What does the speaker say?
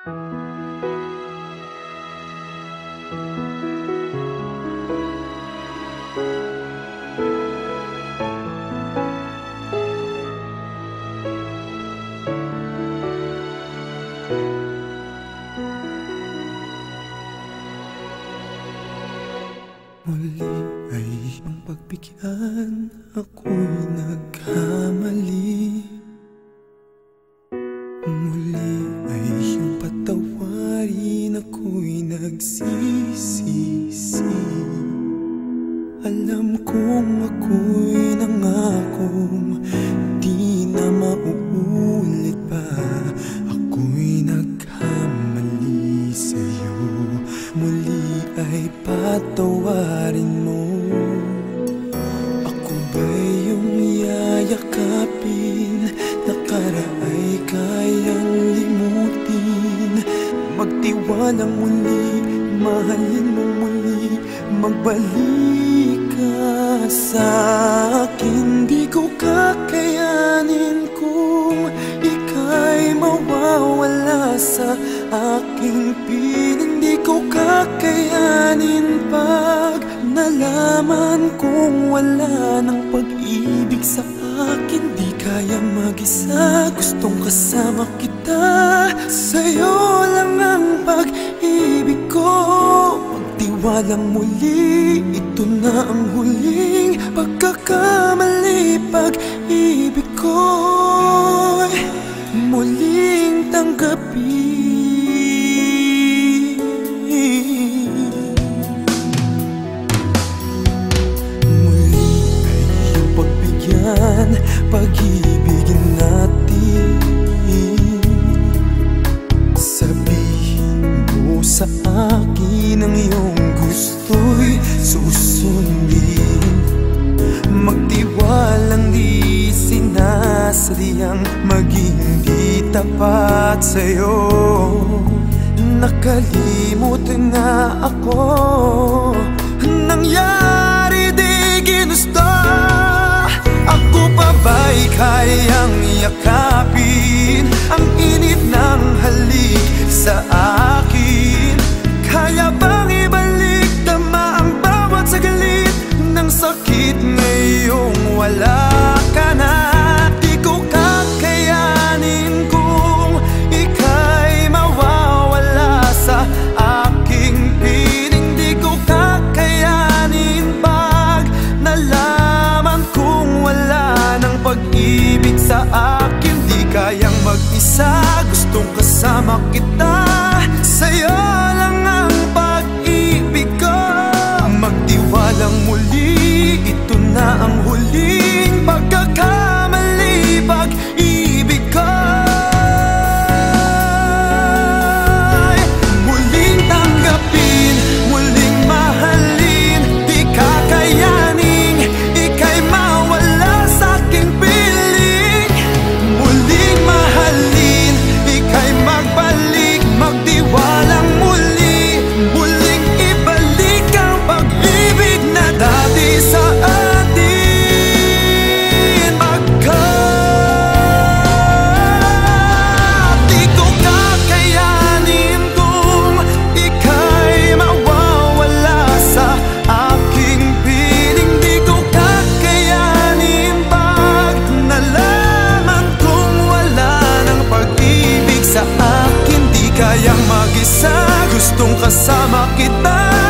Muli ay iyong pagbigyan, ako'y nagkamali. Muli ay iyong patawarin, ako'y nagsisisi. Alam kong ako'y nangakong di na mauulit pa. Ako'y nagkamali sa'yo, muli ay patawarin mo. Ako ba'y iyong yayakapin, nakaraay kayang limutin? Magtiwalang muli, mahalin mo muli, magbalik ka sa'kin. Di ko kakayanin kung ika'y mawawala sa aking piling. Di ko kakayanin pag nalaman kong wala ng pag-ibig sa akin. Di kaya mag-isa, gustong kasama kita. Sa'yo lang ang pag-ibig ko. Magtiwalang muli, ito na ang huling pagkakamali. Pag-ibig ko'y muling tanggapin. Pag-ibigin natin, sabihin mo sa akin ang iyong gusto'y susundin. Magtiwalang di sinasadyang maging di tapat sa'yo. Nakalimutan na ako, nangyari di ginusto. Ako pa ba'y kayang yakapin ang init ng halik sa akin? Kaya bang ibalik tama ang bawat sagalit ng sakit ngayong wala ka na? Di ko kakayanin kung ika'y mawawala sa aking piling. Di ko kakayanin pag nalaman kong wala ng pag-ibig sa akin. Di kayang mag-isa, gustong kasama kita. Sa'yo lang ang pag-ibig ko. Magtiwalang muli, ito na ang huling pagkakamali. Pag-ibig ko muling tanggapin, muling mahalin. Di kakayanin ika'y mawala sa aking piling. Muling mahalin, ika'y magbalik, magtiwalang muli, muling ibalik ang pag-ibig na dati sa atin. Pagkat di ko kakayanin kung ika'y mawawala sa aking piling. Di ko kakayanin pag nalaman kong wala ng pag-ibig sa akin. Di kayang mag-isa, gustong kasama kita.